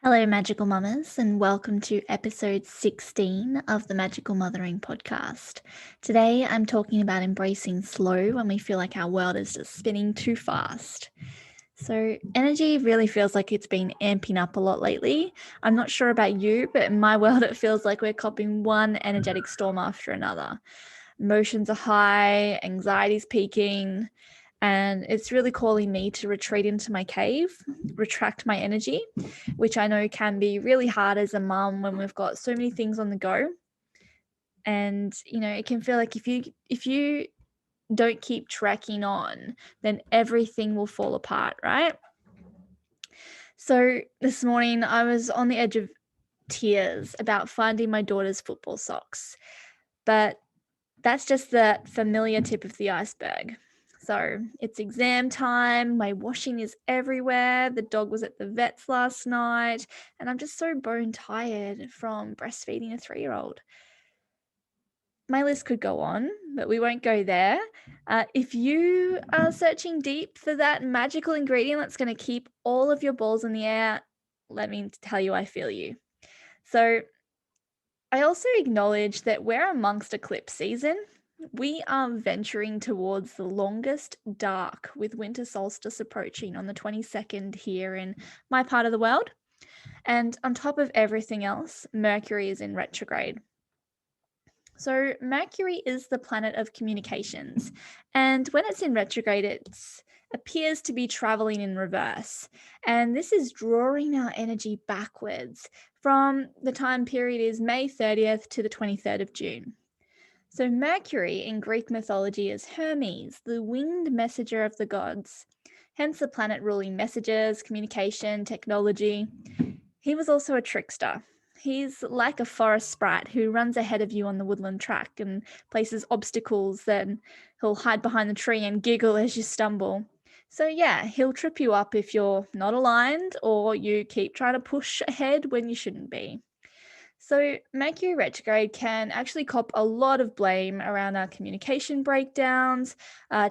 Hello, Magical Mummas, and welcome to episode 16 of the Magical Mothering podcast. Today, I'm talking about embracing slow when we feel like our world is just spinning too fast. So, energy really feels like it's been amping up a lot lately. I'm not sure about you, but in my world, it feels like we're copping one energetic storm after another. Emotions are high, anxiety's peaking, and it's really calling me to retreat into my cave, retract my energy, which I know can be really hard as a mum when we've got so many things on the go. And it can feel like if you don't keep tracking on, then everything will fall apart, right? So this morning I was on the edge of tears about finding my daughter's football socks. But that's just the familiar tip of the iceberg. So it's exam time, my washing is everywhere, the dog was at the vet's last night, and I'm just so bone tired from breastfeeding a 3-year-old. My list could go on, but we won't go there. If you are searching deep for that magical ingredient that's going to keep all of your balls in the air, let me tell you, I feel you. So I also acknowledge that we're amongst eclipse season. We are venturing towards the longest dark with winter solstice approaching on the 22nd here in my part of the world. And on top of everything else, Mercury is in retrograde. So, Mercury is the planet of communications. And when it's in retrograde, it appears to be traveling in reverse. And this is drawing our energy backwards from the time period is May 30th to the 23rd of June. So, Mercury in Greek mythology is Hermes, the winged messenger of the gods, hence the planet ruling messages, communication, technology. He was also a trickster. He's like a forest sprite who runs ahead of you on the woodland track and places obstacles, then he'll hide behind the tree and giggle as you stumble. So, yeah, he'll trip you up if you're not aligned or you keep trying to push ahead when you shouldn't be. So, Mercury retrograde can actually cop a lot of blame around our communication breakdowns,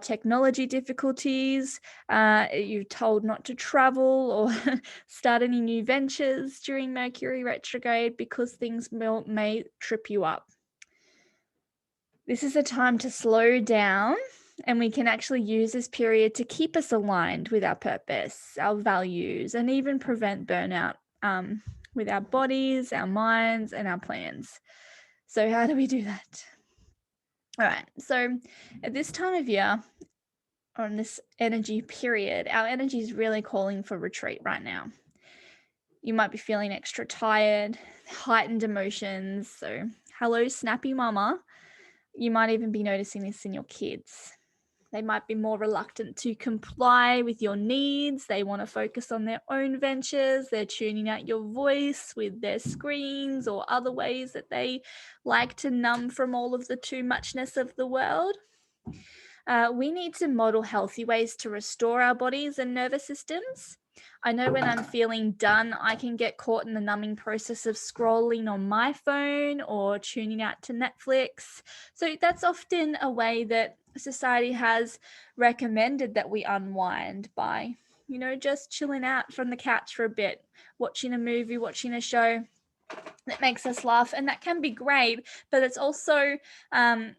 technology difficulties. You're told not to travel or start any new ventures during Mercury retrograde because things may trip you up. This is a time to slow down, and we can actually use this period to keep us aligned with our purpose, our values, and even prevent burnout with our bodies, our minds, and our plans. So, how do we do that? All right. So, at this time of year, or in this energy period, our energy is really calling for retreat right now. You might be feeling extra tired, heightened emotions. So, hello, snappy mama. You might even be noticing this in your kids. They might be more reluctant to comply with your needs. They want to focus on their own ventures. They're tuning out your voice with their screens or other ways that they like to numb from all of the too muchness of the world. We need to model healthy ways to restore our bodies and nervous systems. I know when I'm feeling done, I can get caught in the numbing process of scrolling on my phone or tuning out to Netflix. So that's often a way that society has recommended that we unwind by, just chilling out from the couch for a bit, watching a movie, watching a show that makes us laugh. And that can be great, but it's also, I'm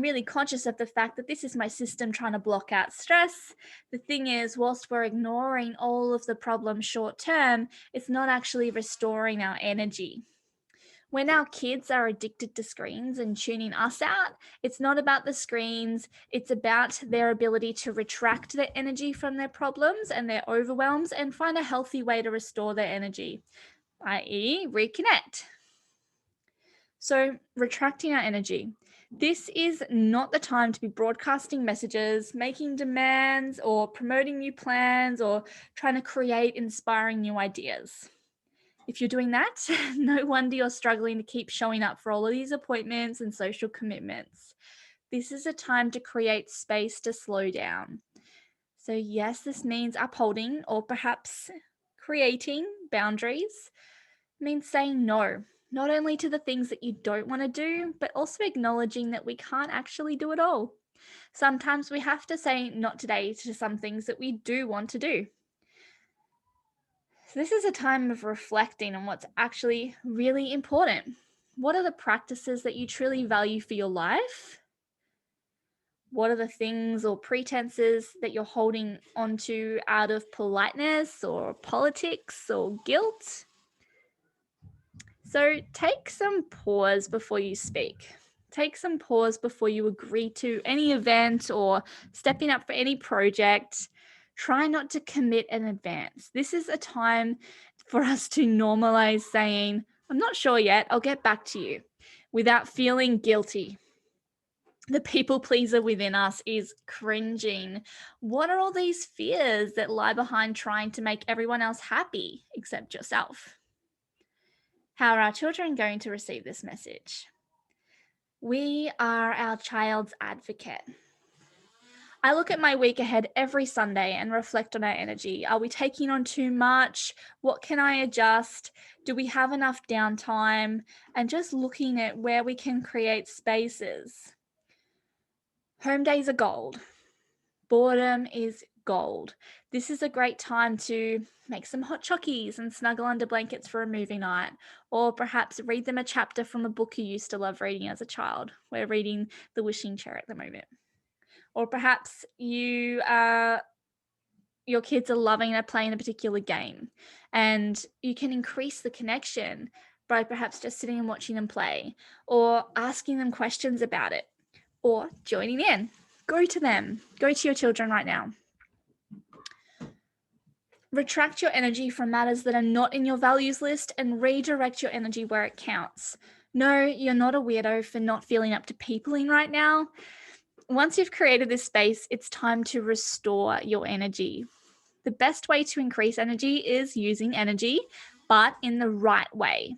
really conscious of the fact that this is my system trying to block out stress. The thing is, whilst we're ignoring all of the problems short term, it's not actually restoring our energy. When our kids are addicted to screens and tuning us out, it's not about the screens, it's about their ability to retract their energy from their problems and their overwhelms and find a healthy way to restore their energy, i.e., reconnect. So, retracting our energy. This is not the time to be broadcasting messages, making demands, or promoting new plans, or trying to create inspiring new ideas. If you're doing that, no wonder you're struggling to keep showing up for all of these appointments and social commitments. This is a time to create space to slow down. So, yes, this means upholding or perhaps creating boundaries. It means saying no, not only to the things that you don't want to do, but also acknowledging that we can't actually do it all. Sometimes we have to say not today to some things that we do want to do. So this is a time of reflecting on what's actually really important. What are the practices that you truly value for your life? What are the things or pretenses that you're holding onto out of politeness or politics or guilt? So take some pause before you speak. Take some pause before you agree to any event or stepping up for any project. Try not to commit in advance. This is a time for us to normalize saying, I'm not sure yet, I'll get back to you, without feeling guilty. The people pleaser within us is cringing. What are all these fears that lie behind trying to make everyone else happy except yourself? How are our children going to receive this message? We are our child's advocate. I look at my week ahead every Sunday and reflect on our energy. Are we taking on too much? What can I adjust? Do we have enough downtime? And just looking at where we can create spaces. Home days are gold. Boredom is gold. This is a great time to make some hot chockies and snuggle under blankets for a movie night, or perhaps read them a chapter from a book you used to love reading as a child. We're reading The Wishing Chair at the moment. Or perhaps your kids are loving playing a particular game, and you can increase the connection by perhaps just sitting and watching them play, or asking them questions about it, or joining in. Go to them. Go to your children right now. Retract your energy from matters that are not in your values list and redirect your energy where it counts. No, you're not a weirdo for not feeling up to peopling right now. Once you've created this space, it's time to restore your energy. The best way to increase energy is using energy, but in the right way.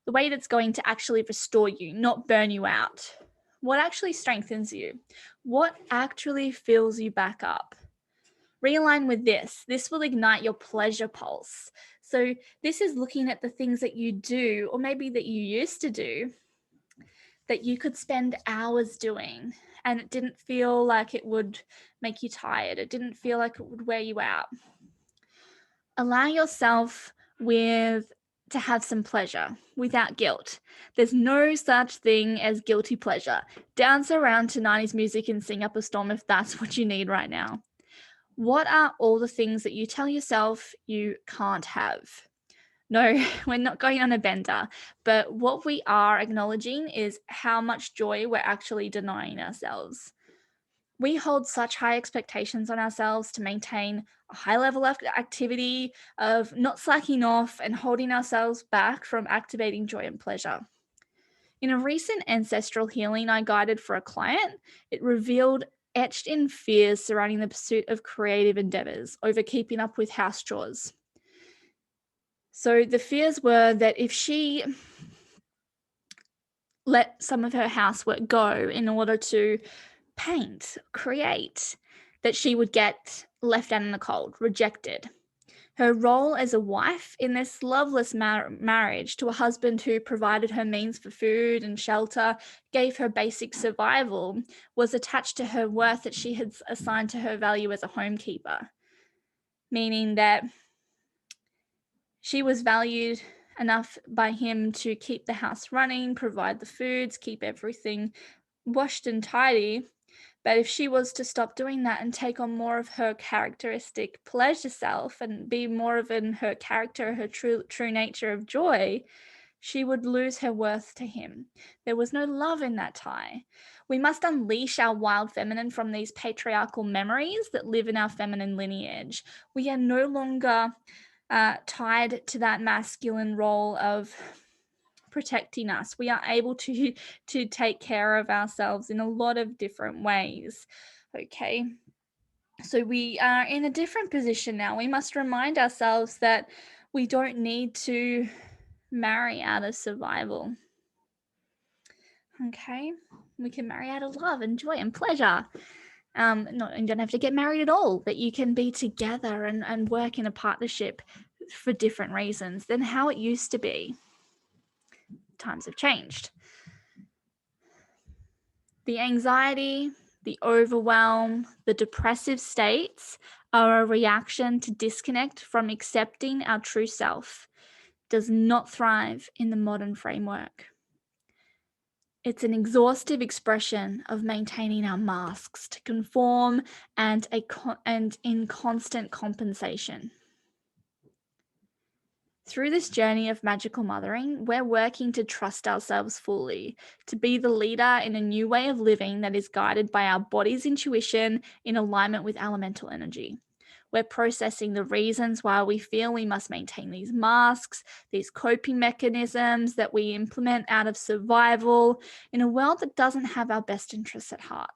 The way that's going to actually restore you, not burn you out. What actually strengthens you? What actually fills you back up? Realign with this. This will ignite your pleasure pulse. So this is looking at the things that you do, or maybe that you used to do, that you could spend hours doing, and it didn't feel like it would make you tired. It didn't feel like it would wear you out. Allow yourself to have some pleasure without guilt. There's no such thing as guilty pleasure. Dance around to 90s music and sing up a storm if that's what you need right now. What are all the things that you tell yourself you can't have? No, we're not going on a bender, but what we are acknowledging is how much joy we're actually denying ourselves. We hold such high expectations on ourselves to maintain a high level of activity, of not slacking off and holding ourselves back from activating joy and pleasure. In a recent ancestral healing I guided for a client, it revealed etched in fears surrounding the pursuit of creative endeavors over keeping up with house chores. So the fears were that if she let some of her housework go in order to paint, create, that she would get left out in the cold, rejected. Her role as a wife in this loveless marriage to a husband who provided her means for food and shelter, gave her basic survival, was attached to her worth that she had assigned to her value as a homekeeper, meaning that she was valued enough by him to keep the house running, provide the foods, keep everything washed and tidy. But if she was to stop doing that and take on more of her characteristic pleasure self and be more of in her character, her true nature of joy, she would lose her worth to him. There was no love in that tie. We must unleash our wild feminine from these patriarchal memories that live in our feminine lineage. We are no longer tied to that masculine role of protecting us. We are able to take care of ourselves in a lot of different ways. Okay, so we are in a different position now. We must remind ourselves that we don't need to marry out of survival. Okay, we can marry out of love and joy and pleasure. You don't have to get married at all, but you can be together and work in a partnership for different reasons than how it used to be. Times have changed. The anxiety, the overwhelm, the depressive states are a reaction to disconnect from accepting our true self, does not thrive in the modern framework. It's an exhaustive expression of maintaining our masks to conform and in constant compensation. Through this journey of magical mothering, we're working to trust ourselves fully, to be the leader in a new way of living that is guided by our body's intuition in alignment with elemental energy. We're processing the reasons why we feel we must maintain these masks, these coping mechanisms that we implement out of survival in a world that doesn't have our best interests at heart.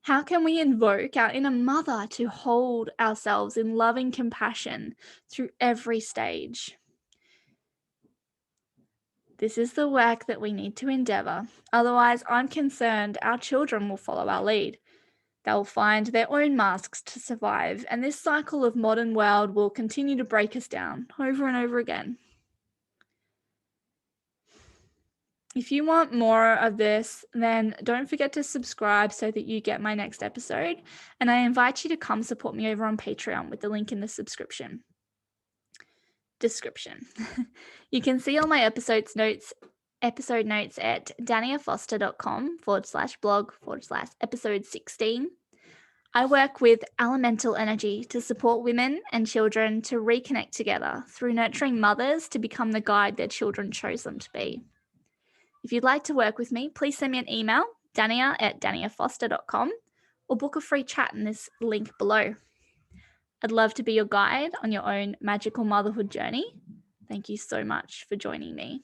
How can we invoke our inner mother to hold ourselves in loving compassion through every stage? This is the work that we need to endeavour. Otherwise, I'm concerned our children will follow our lead. They'll find their own masks to survive, and this cycle of modern world will continue to break us down over and over again. If you want more of this, then don't forget to subscribe so that you get my next episode. And I invite you to come support me over on Patreon with the link in the description. You can see all my episode notes at daniafoster.com/blog/episode 16. I work with elemental energy to support women and children to reconnect together through nurturing mothers to become the guide their children chose them to be. If you'd like to work with me, please send me an email, dania@daniafoster.com, or book a free chat in this link below. I'd love to be your guide on your own magical motherhood journey. Thank you so much for joining me.